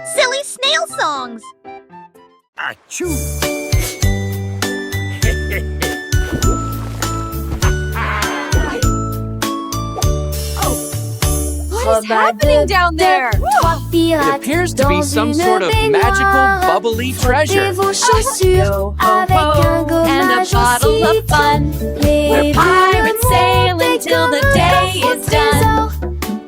Silly snail songs! Achoo! What is happening down there? It appears to be some sort of magical, bubbly treasure. And a bottle of fun. We're pirates sailing till the day is done. A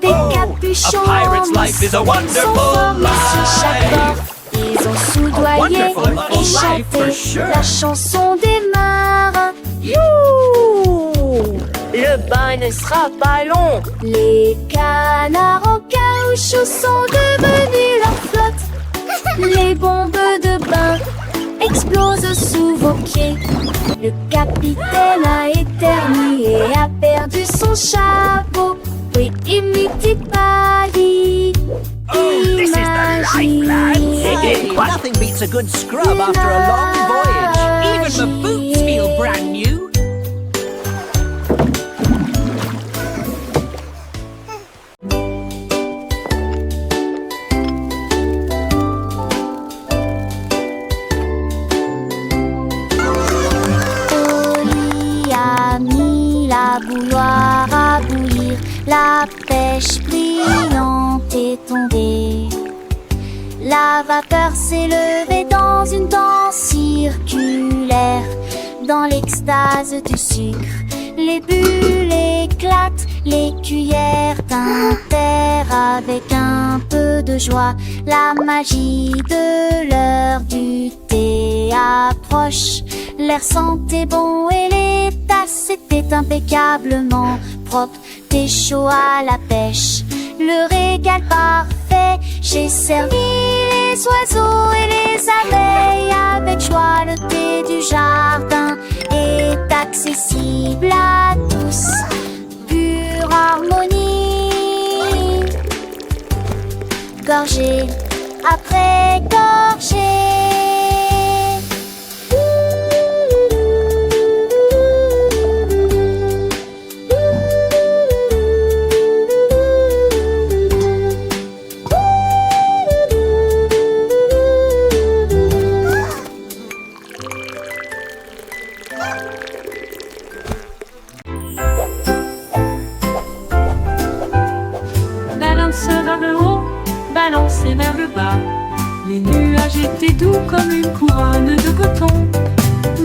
pirate's life is a wonderful life. Ils ont soudoyé Wonderful et life for chanté sure. la chanson des marins. Le bain ne sera pas long. Les canards en caoutchouc sont devenus leur flotte. Les bombes de bain explosent sous vos pieds. Le capitaine a éternué et a perdu son chapeau. Oui, imite Paris. This is the life, lads. Nothing beats a good scrub after a long voyage. Even the boots feel brand new. Oli a mis la bouilloire à bouillir. La pêche brillante est tombée. La vapeur s'est levée dans une danse circulaire. Dans l'extase du sucre, les bulles éclatent, les cuillères tintèrent avec un peu de joie. La magie de l'heure du thé approche. L'air sentait bon et les tasses étaient impeccablement propres. Thé chaud à la pêche, le régal parfait. J'ai servi les oiseaux et les abeilles avec joie. Le thé du jardin est accessible à tous. Pure harmonie. Gorgée après gorgée. Balancez vers le haut, balancez vers le bas. Les nuages étaient doux comme une couronne de coton.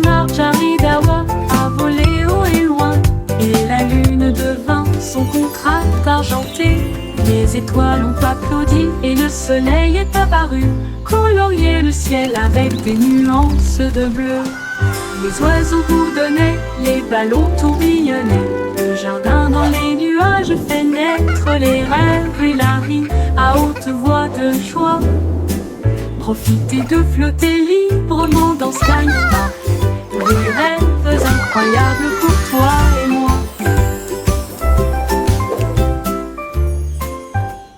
Marjaridawa a volé haut et loin, et la lune devint son contraste argenté. Les étoiles ont applaudi et le soleil est apparu, colorier le ciel avec des nuances de bleu. Les oiseaux bourdonnaient, les ballons tourbillonnaient. Le jardin dans les nuages fait naître les rêves et la rime à haute voix de joie. Profitez de flotter librement dans Sky Park. Des rêves incroyables pour toi et moi.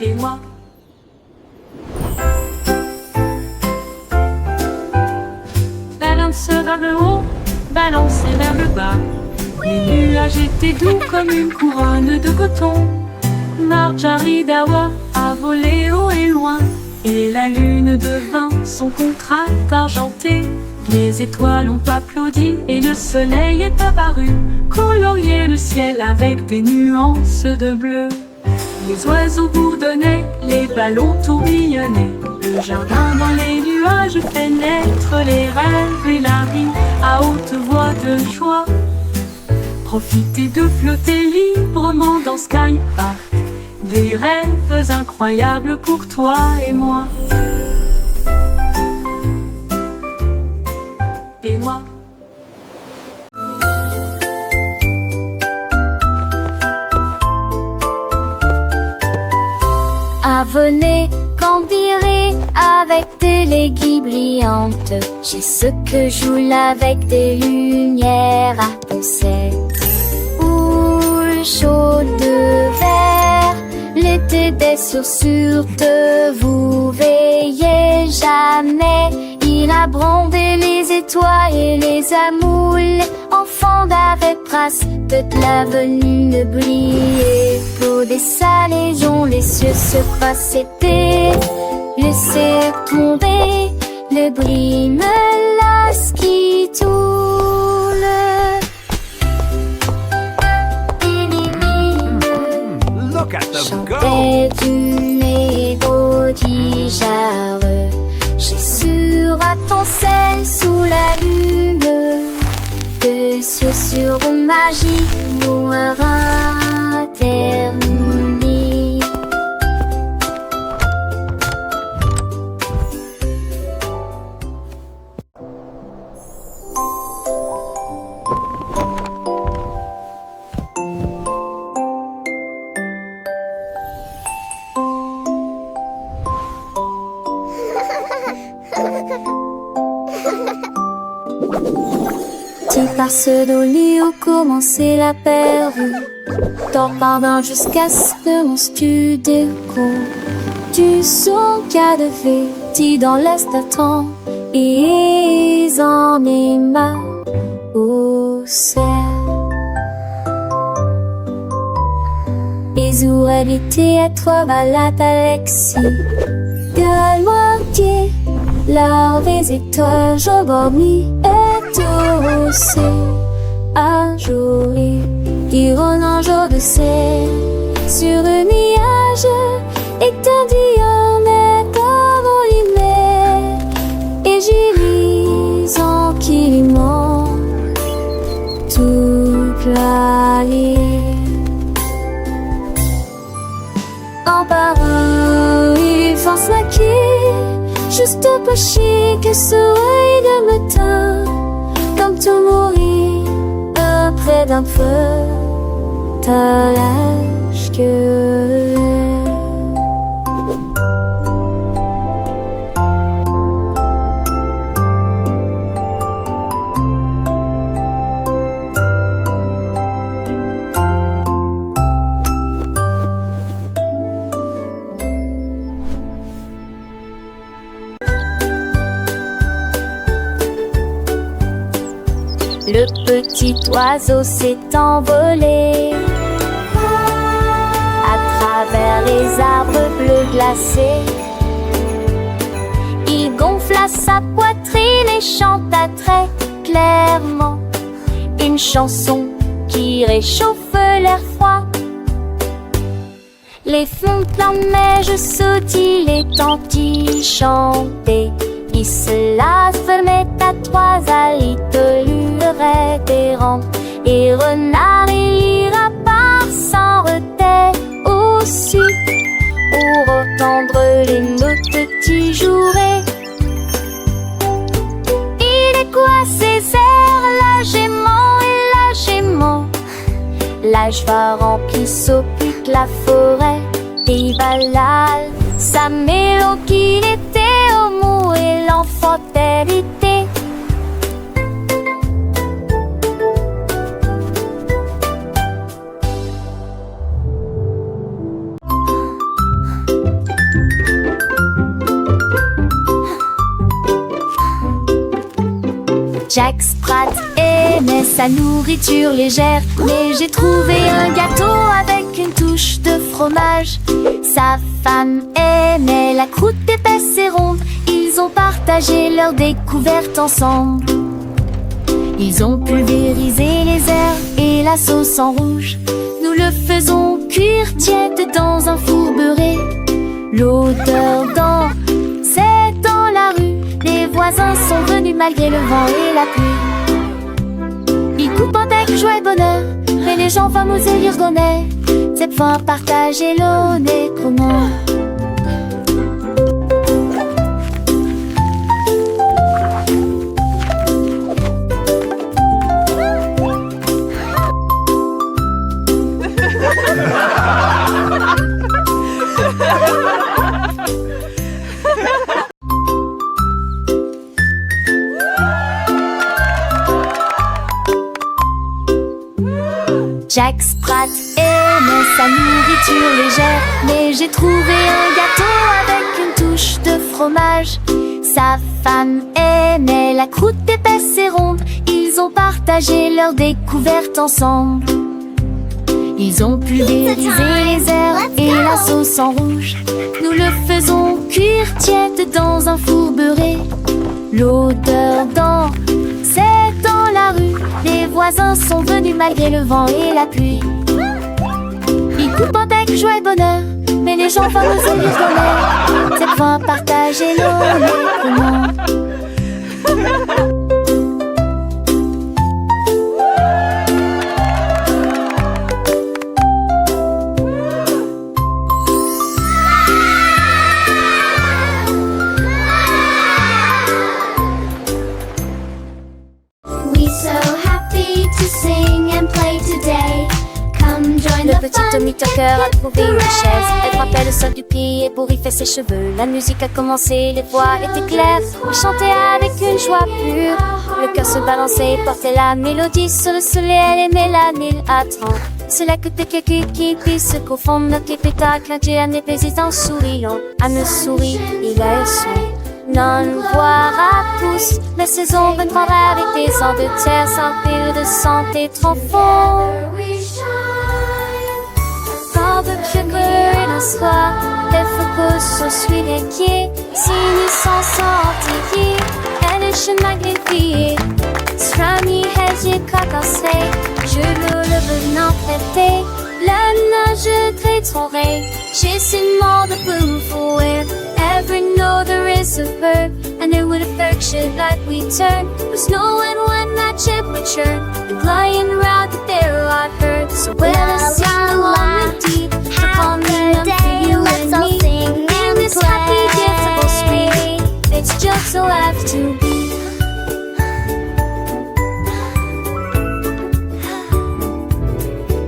Et moi. Balancez vers le haut, balancez vers le bas. Les nuages étaient doux comme une couronne de coton. Marjaridawa a volé haut et loin, et la lune devint son contraste argenté. Les étoiles ont applaudi et le soleil est apparu, colorier le ciel avec des nuances de bleu. Les oiseaux bourdonnaient, les ballons tourbillonnaient. Le jardin dans les nuages fait naître les rêves et la rime à haute voix de joie. Profitez de flotter librement dans Sky Park. Des rêves incroyables pour toi et moi. Et moi. Venez, cambirer avec des léguilles brillantes. J'ai ce que joue avec des lumières à penser. Houle chaude de verre, l'été des sursures de vous veillez jamais. Il a brandé les étoiles et les amoules. Enfants d'avec trace de l'avenue briller. L'eau des salés dont les cieux se croisent, c'était laisser tomber, le bruit me lasse qui tourne. Look at them go! Chantait une mélodie jarre. J'ai sur à ton sel sous la lune. Que ce sur magie noire terminée. Tu passes dans le lit où commençait la période. T'en pardon jusqu'à ce que mon studio découvre. Tu sens qu'il y a de fait, dans l'est attend. Et ils en est marre au ciel. Ils auraient été à toi malade Alexis. De moitié, leur visite je dormi et aussi un jour ils iront un jour de ciel sur un nuage et t'en dis on est envolé et j'y lis en kiliment toute la ligne en parole ils vont se maquiller juste pas chier que soleil de matin comme tout mourir près d'un feu t'as l'âge que le petit oiseau s'est envolé à travers les arbres bleus glacés. Il gonfla sa poitrine et chanta très clairement une chanson qui réchauffe l'air froid. Les fontaines de neige sautillent, les tantis chantaient. Il se la fermait à trois alites, lurerait des rangs. Et renard et ira par sans retrait au-dessus pour entendre les notes petits jouets. Il est quoi ces airs, la gément, l'âge va remplir s'occupe la forêt. Et balal, sa mélodie qu'il était au mot et l'enfant hérité. Jack Sprat aimait sa nourriture légère, mais j'ai trouvé un gâteau avec une touche de fromage. Sa femme aimait la croûte épaisse et ronde. Ils ont partagé leur découverte ensemble. Ils ont pulvérisé les herbes et la sauce en rouge. Nous le faisons cuire tiède dans un four beurré. L'odeur c'est dans la rue. Les voisins sont venus malgré le vent et la pluie. Ils coupent avec joie et bonheur, mais les gens fameux et l'irgonais. C'est fort partager l'eau des communs. Jack Sprat aimait sa nourriture légère, mais j'ai trouvé un gâteau avec une touche de fromage. Sa femme aimait la croûte épaisse et ronde. Ils ont partagé leur découverte ensemble. Ils ont pulvérisé les herbes et la sauce en rouge. Nous le faisons cuire tiède dans un four beurré. L'odeur d'or, c'est dans la rue. Les voisins sont venus malgré le vent et la pluie. Ils coupent avec joie et bonheur, mais les gens vont nous élire d'honneur. Cette fois partagez-le librement. Le petit Tommy Tucker a trouvé une chaise. Elle frappait le sol du pied et bourriffait ses cheveux. La musique a commencé, les voix étaient claires. Il chantait avec une joie pure. Le cœur se balançait et portait la mélodie. Sur le soleil, elle aimait la mille attendre. Cela que quelqu'un qui puisse se confondre. Notre pétard, qu'un Dieu en épésite en souriant. À me sourit, il a eu son. Non, voir à tous. La saison viendra avec des ans de terre sans pile de santé trop fort. Que un soir, les focus sont suivis les pieds. Si nous sommes sortis, elle est chemin greffé. Strami, hedge, cacassé. Je le venant traiter. La nage traiterai. J'ai seulement de boom for it. Ever know there is a verb, and there would affection that we turn. Was knowing when that ship would churn. And flying round the there I'd heard. So well, I sing along the deep. On the day, let's all sing in this happy, beautiful spring. It's just so have to be.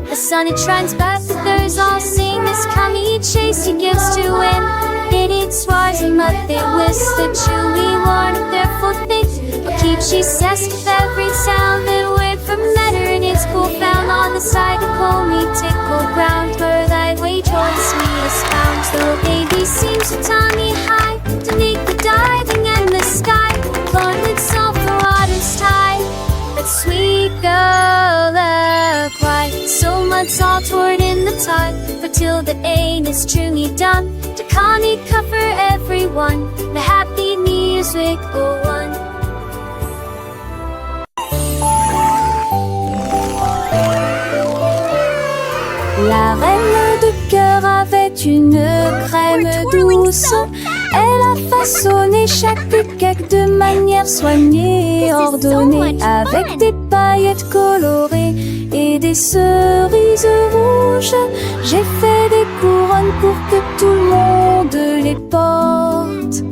The sun it shines back, the birds all sing. This coming chase he gives to win. It eats swars and mud, they whisk the chewy one of their foot things. But keep she says with every sound that word from matter and it's cool found on the side to call me tickle ground. Her thy way towards me is found. Though baby seems to tie me high to make the diving and the sky. Lord itself the water's tide. But sweet girl the cry. So much all toward in the tide. But till the aim is truly done. To Connie cover everyone. The happy music go on. La reine de cœur avait une crème douce. Elle a façonné chaque cake de manière soignée et ordonnée, avec des paillettes colorées et des cerises rouges. J'ai fait des couronnes pour que tout le monde les porte.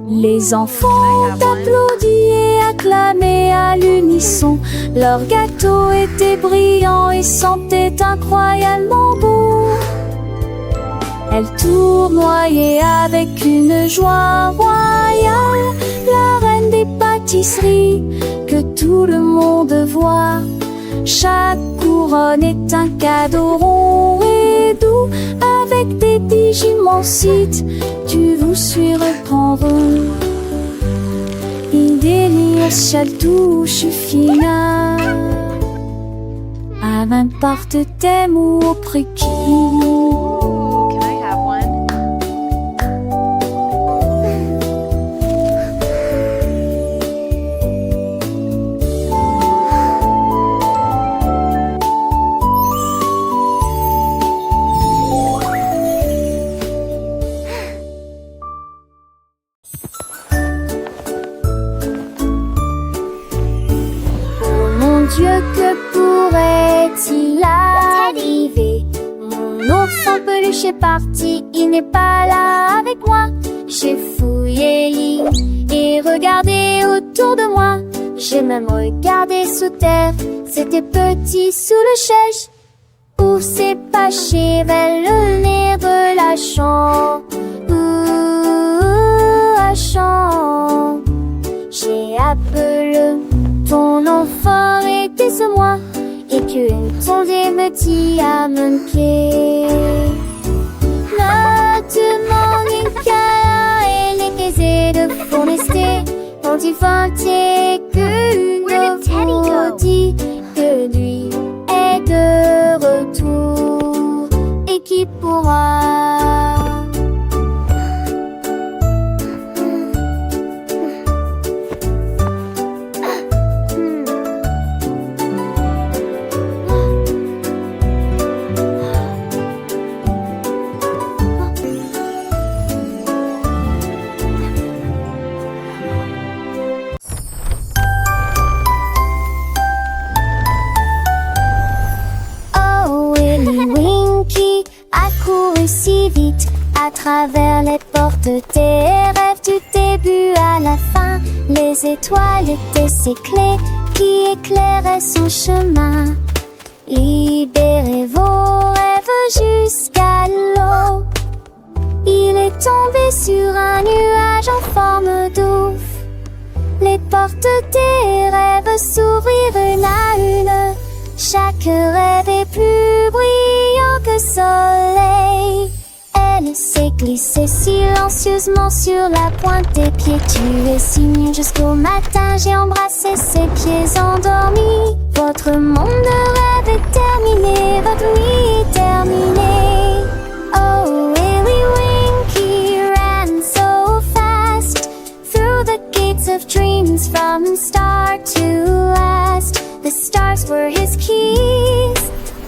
Les enfants applaudissent et acclamaient à l'unisson. Leur gâteau était brillant et sentait incroyablement bon. Elle tournoyait avec une joie royale, la reine des pâtisseries que tout le monde voit. Chaque couronne est un cadeau rond et doux, avec des digimonsites, tu vous suis reprendront. Idélios touche fina, à n'importe thème ou au préquis. Dieu, que pourrait-il arriver? Mon ours en peluche est parti, il n'est pas là avec moi. J'ai fouillé l'île et regardé autour de moi. J'ai même regardé sous terre, c'était petit sous le chèche. Où s'est paché vers le nez relâchant. J'ai appelé ton enfant était ce moi, et qu'une tondée me dit à mon pied. Maintenant, Nika et les baisers de Forestier ont inventé qu'une maudit que lui est de retour. Et celui qui pourra. Si vite à travers les portes des rêves du début à la fin. Les étoiles étaient ses clés qui éclairaient son chemin. Libérez vos rêves jusqu'à l'eau. Il est tombé sur un nuage en forme d'ouf. Les portes des rêves s'ouvrirent une à une. Chaque rêve est plus brillant que soleil. Elle s'est glissée silencieusement sur la pointe des pieds. Tu es si mignon jusqu'au matin. J'ai embrassé ses pieds endormis. Votre monde de rêve est terminé. Votre nuit est terminée. Oh, Willy Winky ran so fast through the gates of dreams from start to last. The stars were his keys,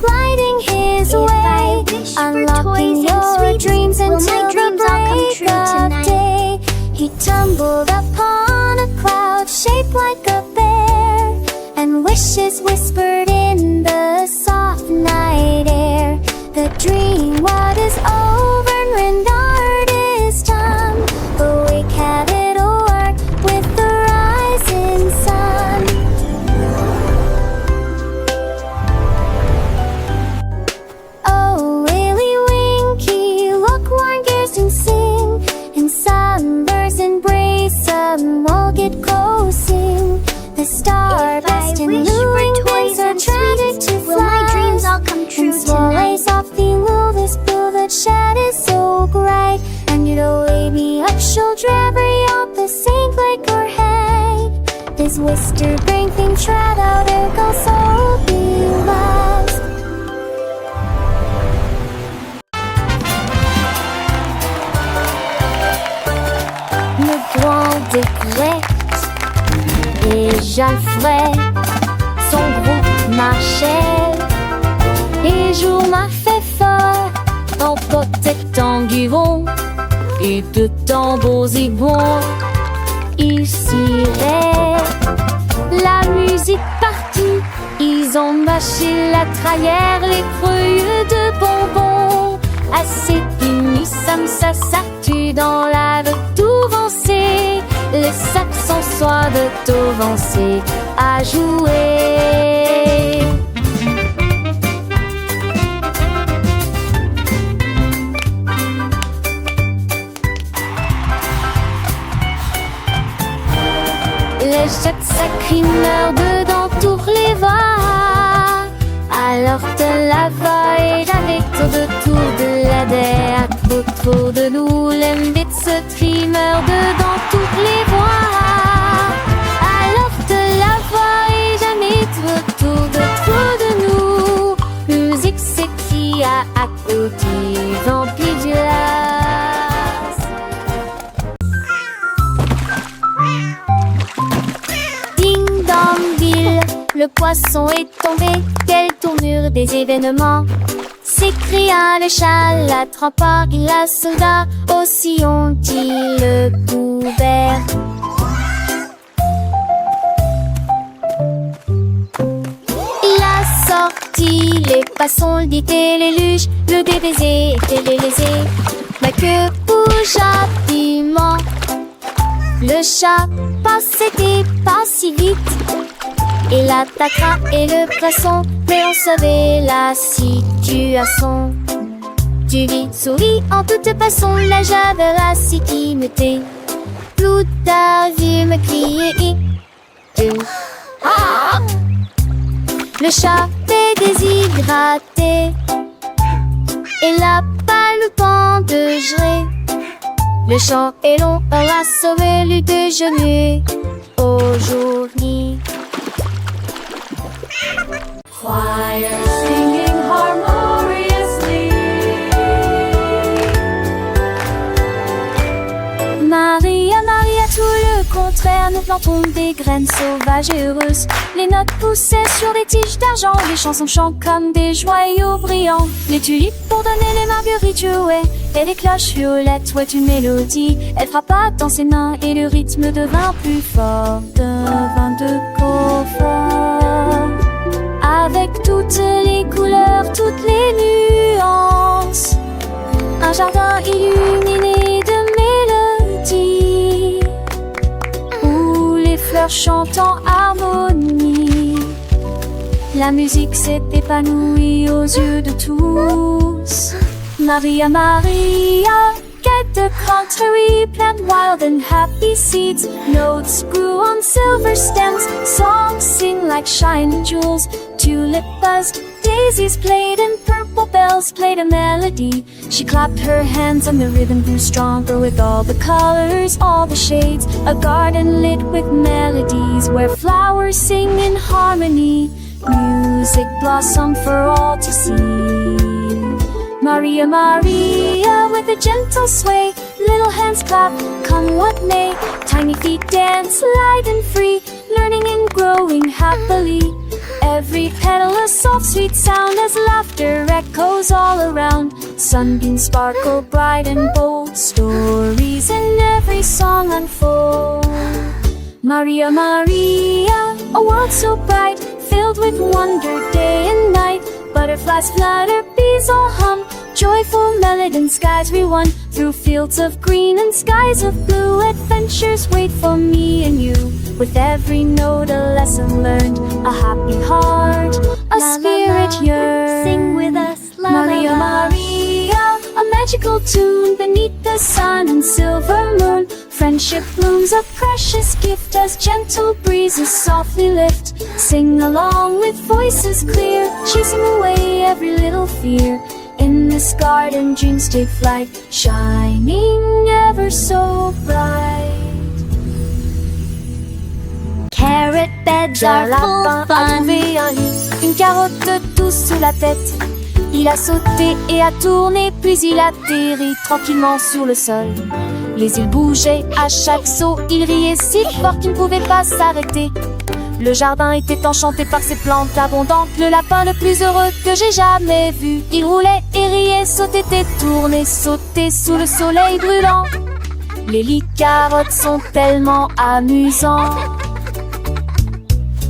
lighting his way, unlocking your dreams until the break of day. He tumbled upon a cloud shaped like a bear, and wishes whispered in the soft night air. The dream what is over and art is done. Awake, have it o'er with the rising sun. The star-burst and luring winds are tragic to fly. Will my dreams all come true tonight? Softly will this blue that shed is so bright. And you'd wake me up, shoulder up the sink like her head. This whisper bring things right out of go so be lost. Le grand découverte et Jean Fray, son groupe marchait. Et jour m'a fait fort en protectant Guivon et de tambours zigons. Ils ciraient la musique partout. Ils ont mâché la trahère, les creux de bonbons. Assez fini, ça tu dans la de tout vancer. Les saxons soient de tout vancer à jouer. Les jets sacrés meurent dedans tous les voix. Alors te la voix avec autour de la der. Autour de nous, l'embête se trimeur dedans toutes les voix. Alors te la voix jamais autour de nous. Musique c'est qui a accouti, vampire du las. Ding dong ville, le poisson est tombé. Quelle tournure des événements! S'écria le chat, la trempeur, il la soldat, aussi ont-ils le couvert. Il a sorti les poissons, le dit et les luges, le DBZ et les lésés. Mais que bougea piment, le chat passait pas si vite. Il attaquera et le poisson, mais on savait la situation. Tu vis, souris, en toute façon, là j'avais la sécurité. Plus tard, vu me crier. Ah! Le chat est déshydraté et n'a pas le temps de gérer. Le chant est long, on a sauvé le déjeuner aujourd'hui. Choir singing harmoniously, l'atmosphère, nous plantons des graines sauvages et heureuses. Les notes poussaient sur des tiges d'argent, les chansons chantent comme des joyaux brillants. Les tulipes pour donner les marguerites jouaient, et les cloches violettes jouaient une mélodie. Elle frappa dans ses mains et le rythme devint plus fort, devint de confort. Avec toutes les couleurs, toutes les nuances, un jardin illuminé de mélodies, où les fleurs chantent en harmonie. La musique s'est épanouie aux yeux de tous. Maria, Maria, get the contrary, plant wild and happy seeds. Notes grew on silver stems, songs sing like shining jewels. Tulip buzzed, daisies played, and purple bells played a melody. She clapped her hands and the rhythm grew stronger with all the colors, all the shades. A garden lit with melodies where flowers sing in harmony. Music blossomed for all to see. Maria, Maria, with a gentle sway, little hands clap, come what may. Tiny feet dance light and free, learning and growing happily. Every petal a soft sweet sound as laughter echoes all around. Sunbeams sparkle bright and bold, stories in every song unfold. Maria, Maria, a world so bright, filled with wonder day and night. Butterflies flutter, bees all hum, joyful melody skies we run. Through fields of green and skies of blue, adventures wait for me and you. With every note a lesson learned, a happy heart, a spirit yearns. Sing with us, Maria, Maria, a magical tune beneath the sun and silver moon. Friendship blooms a precious gift as gentle breezes softly lift. Sing along with voices clear, chasing away every little fear. In this garden dreams take flight, shining ever so bright. Carrot beds are full fun. Une carotte douce sous la tête. Il a sauté et a tourné, puis il atterrit tranquillement sur le sol. Les îles bougeaient à chaque saut, il riait si fort qu'il ne pouvait pas s'arrêter. Le jardin était enchanté par ses plantes abondantes, le lapin le plus heureux que j'ai jamais vu. Il roulait et riait, sautait et tournait, sautait sous le soleil brûlant. Les lits carottes sont tellement amusants.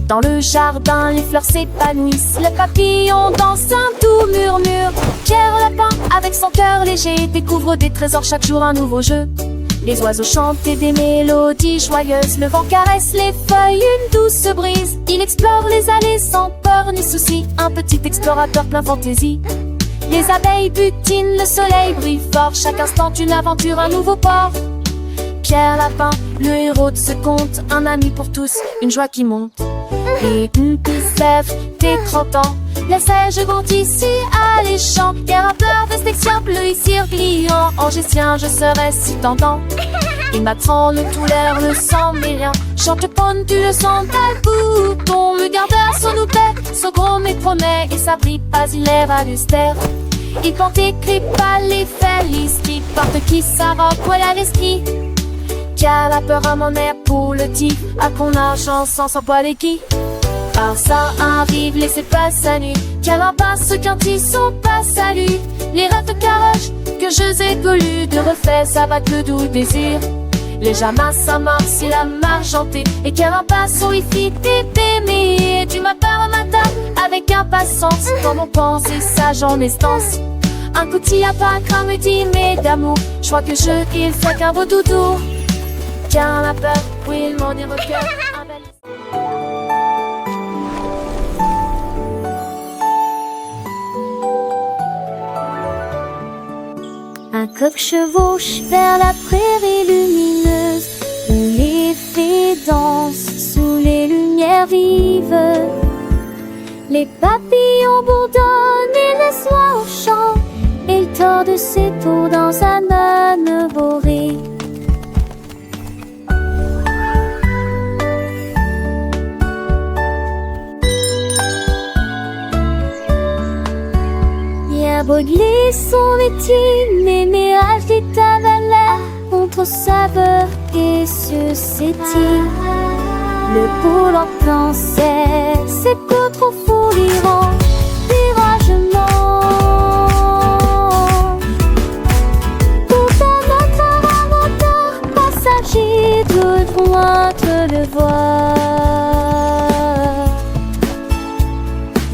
Dans le jardin, les fleurs s'épanouissent, le papillon danse un doux murmure. Pierre Lapin, avec son cœur léger, découvre des trésors chaque jour, un nouveau jeu. Les oiseaux chantent des mélodies joyeuses, le vent caresse les feuilles, une douce brise. Il explore les allées sans peur ni souci, un petit explorateur plein fantaisie. Les abeilles butinent, le soleil brille fort, chaque instant une aventure, un nouveau port. Pierre Lapin, le héros de ce conte, un ami pour tous, une joie qui monte. Et une sève des 30 ans, les seiges grandissent ici alléchant. Guerre à peur, vestexien, bleu ici pliant. Angestien, je serai si tentant. Il m'apprend le tout l'air, le sang mais rien. Chante ponne, tu le sens, tel bouton. Le gardeur son nous paie, son gros mais promet. Et s'abrit pas, il est valustère. Il porte écrit pas les felices, qui porte qui sa robe, voilà l'esprit. Qui a la peur à mon air pour le tif, à qu'on argent sans s'en poil et qui. Par ça arrive, laissez pas sa nuit. Quel impasse qu'un tisson passe à lui. Les rêves de caroche que je ai collus, de refait ça va le doux désir. Les jamas ça marche, si la margentée. Et quel impasse où il fit t'aimer. Du matin au matin, avec impatience, comme on pense et sage en estance. Un coup de à pas comme me dit mais d'amour. Je crois que il fait qu'un beau doudou. Tiens la peur, oui il m'en est recueil. Un coq chevauche vers la prairie lumineuse, où les fées dansent sous les lumières vives. Les papillons bourdonnent et laissent l'oie au chant, et il tord ses tours dans un âne boré. Baudelaire son métier, mais mirage des tavernes contre saveur et sur ses tirs. Le boulot pensait, c'est d'autres fouliront viragement. Tout un moteur passager de droite le voir.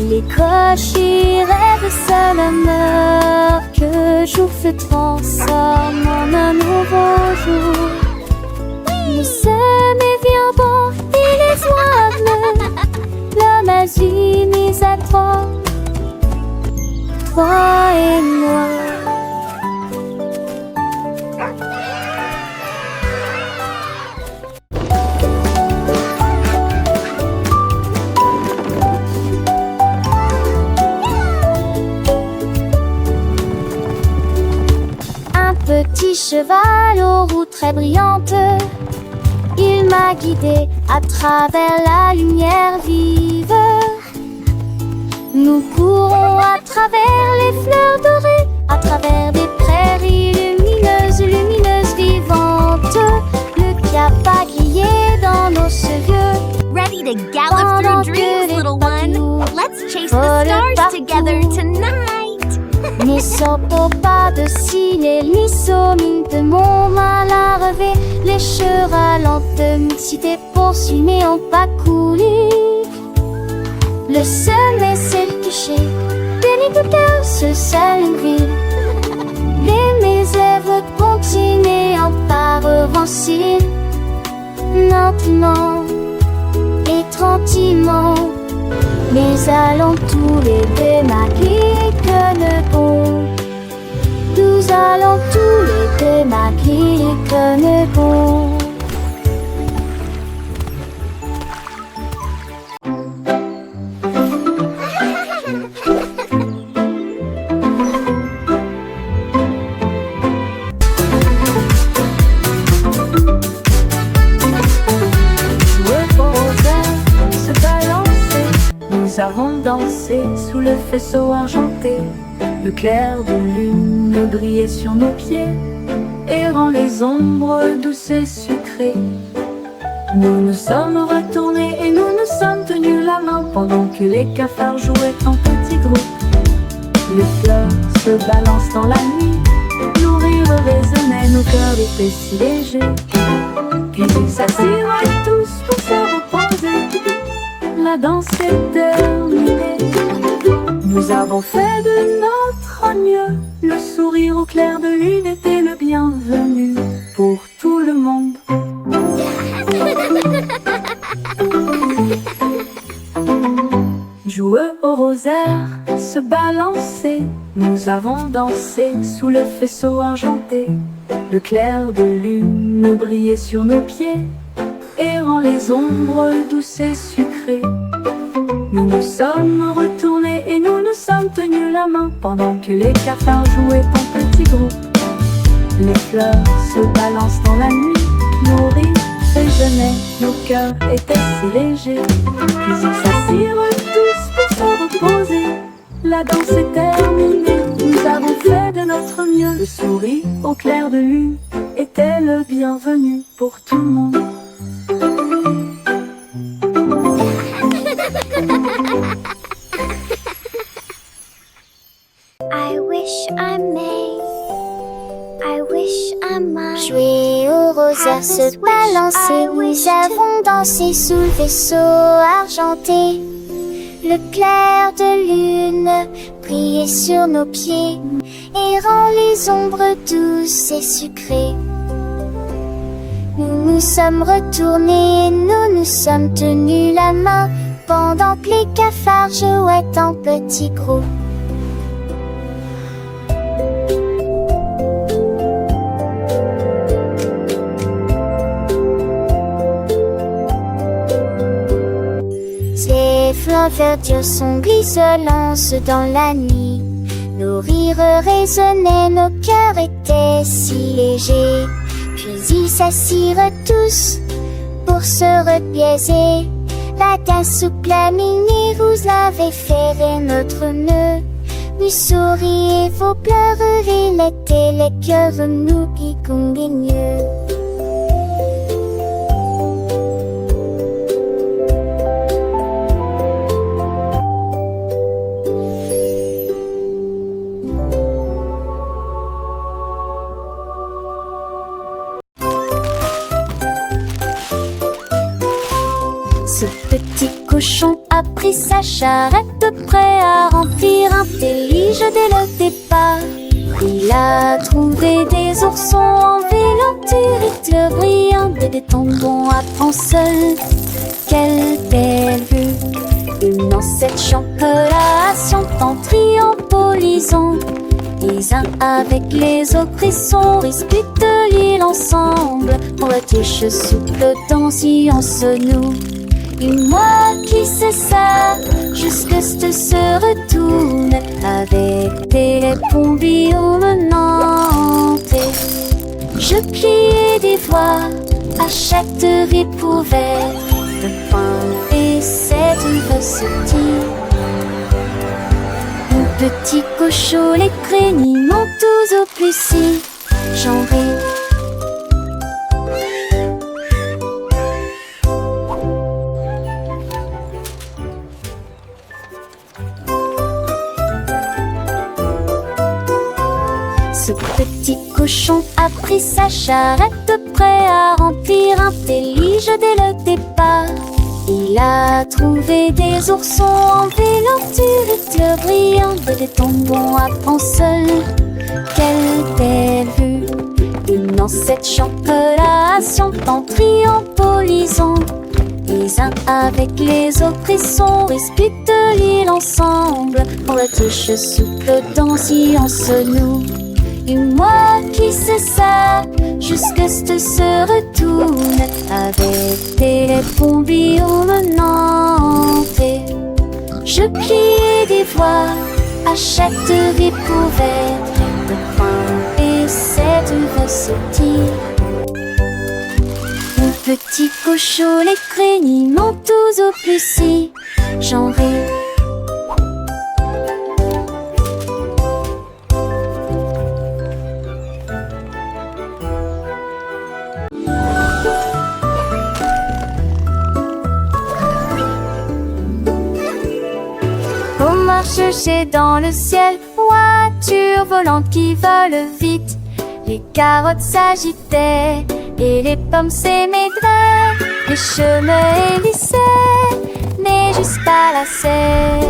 Les cochers rêvent seul meurt que jour se transforme en un nouveau jour. Nous sommes bien bons et les oies l'homme agit mis à toi et moi. Petit cheval aux roues très brillantes, il m'a guidé à travers la lumière vive. Nous courons à travers les fleurs dorées, à travers des prairies lumineuses, lumineuses, vivantes. Le cap a grillé dans nos cheveux. Ready to gallop through dreams, little one. Let's chase the stars together tonight. Ni au pas de ciné, ni mine de mon mal à rêver. Les chevaux lentement multiples poursuivent mais ont pas coulé. Le sommet s'est couché, délicat ce seul une ville. Mes lèvres continuent en pas revancer. Lentement et tranquillement, mais allons tous les deux marquer que le bon. Nous allons tous les deux marquer que le bon. Nous avons dansé sous le faisceau argenté. Le clair de lune brillait sur nos pieds, errant les ombres douces et sucrées. Nous nous sommes retournés et nous nous sommes tenus la main pendant que les cafards jouaient en petits groupes. Les fleurs se balancent dans la nuit, nos rires résonnaient, nos cœurs étaient si légers. Puis ils s'assirent tous pour se reposer. La danse est terminée. Nous avons fait de notre mieux. Le sourire au clair de lune était le bienvenu pour tout le monde. Joueux au rosaire, se balancer. Nous avons dansé sous le faisceau argenté. Le clair de lune brillait sur nos pieds, errant les ombres douces et sucrées. Nous nous sommes retournés et nous nous sommes tenus la main pendant que les cafards jouaient en petits groupes. Les fleurs se balancent dans la nuit, nos rires résonnaient, nos cœurs étaient si légers. Puis ils s'assirent tous pour se reposer. La danse est terminée, nous avons fait de notre mieux. Le sourire au clair de lune était le bienvenu pour tout le monde. I wish I may, I wish I might. Jouer au rosaire, se balancer, nous avons dansé sous le vaisseau argenté. Le clair de lune brillait sur nos pieds, errant les ombres douces et sucrées. Nous nous sommes retournés, nous nous sommes tenus la main pendant que les cafards jouaient en petits groupes. Les fleurs verdures sont grisonnantes dans la nuit. Nos rires résonnaient, nos cœurs étaient si légers. Puis ils s'assirent tous pour se repiaiser. La danse souple à mini vous l'avez ferré notre nœud. Nous souriez, vos pleurs relaient les cœurs nous qui conguigneux. cochon a pris sa charrette, prêt à remplir un délige dès le départ. Il a trouvé des oursons en velours, éclairs brillants, des tombons à prendre seul. Quelle belle vue! Une ancêtre chantelation en triompholisant. Les uns avec les autres, ils sont disputent l'île ensemble. Pour la touche souple dans science nous. Une moi qui sait ça, jusque se retourne avec des pompiers menantes. Je pliais des voix à chaque ripouvert de pain et cette recetille. Mon petit cochon, les craignent tous au plus si j'en ris. Ce petit cochon a pris sa charrette, prêt à remplir un délige dès le départ. Il a trouvé des oursons en velours, éclairs brillants, des tombons à prendre seul. Quelle belle vue! Une ancêtre chantelation en triompholisant. Les uns avec les autres, ils sont disputent l'île ensemble. Pour la touche souple dans science nous. Une moi qui sait ça, jusque se retourne avec des pompiers menantes. Je pliais des voix à chaque ripouvert de pain et cette recetille. Mon petit cochon, les craignent tous au plus si j'en ris. Chercher dans le ciel, voiture volante qui vole vite. Les carottes s'agitaient et les pommes s'émaidraient. Les chemins hélissaient, mais jusqu'à la serre.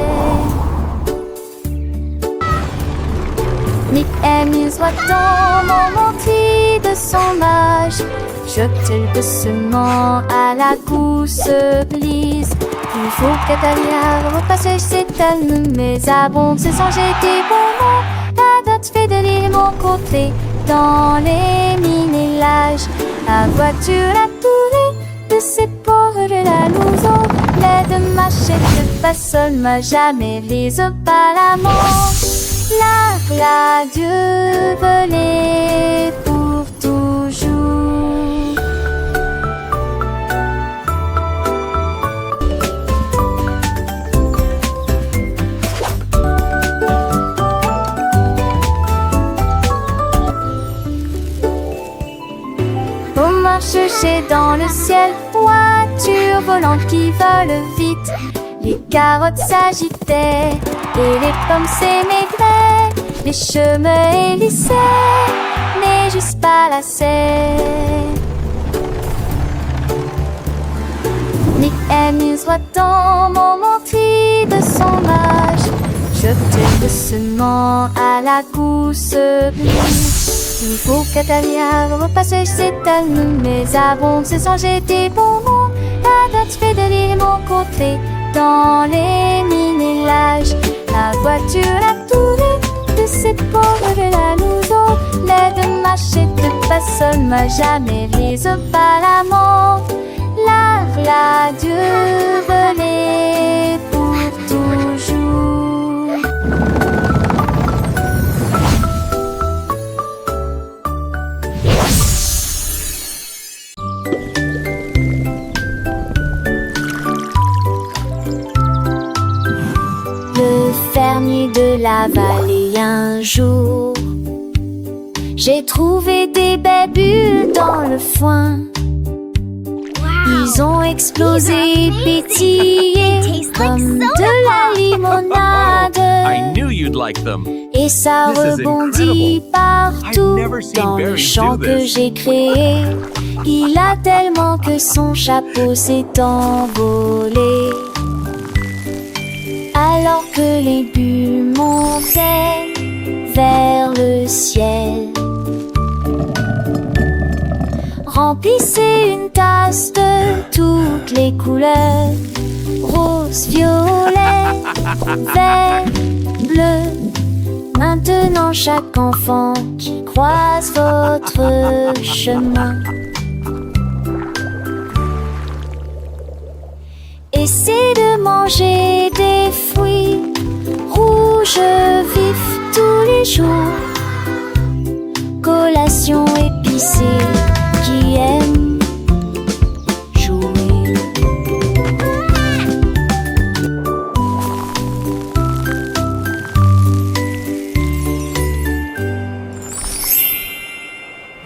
Nick Emile soit dans mon mentis de son âge. Jetait doucement à la course glisse. Il faut qu'Atalia repasse ses talons, mais abonde ses anges et des bonbons. La dot fait de l'île mon côté, dans les minélages. La voiture a tourné de ses pauvres de la louson. L'aide marchait de façon m'a jamais lise pas la mort. La Dieu volait pour toujours. Chercher dans le ciel, voiture volante qui vole vite. Les carottes s'agitaient et les pommes s'émaidraient. Les chemins hélissaient, mais juste pas la serre. Nick Emile soit dans mon mentis de son âge. Jetait doucement à la course glisse. Il faut qu'Atalia repasse ses talons, mais abonde ses anges et des bonbons. La dot fait de l'île mon côté, dans les minélages. La voiture a tourné de ses pauvres de la louson. L'aide marchait de façon m'a jamais lise pas la mort. La Dieu volait pour toujours. Le fermier de la vallée un jour, j'ai trouvé des belles bulles dans le foin. Ils ont explosé et pétillé comme de la limonade. I knew you'd like them. Et ça This is rebondit incredible. partout I've never seen dans le Barry champ do que this. j'ai créé. Il a tellement que son chapeau s'est envolé. alors que les bulles montaient vers le ciel. Remplissez une tasse de toutes les couleurs, rose, violet, vert, bleu. Maintenant chaque enfant qui croise votre chemin essaie de manger des fruits rouges vifs tous les jours. Collation épicée qui est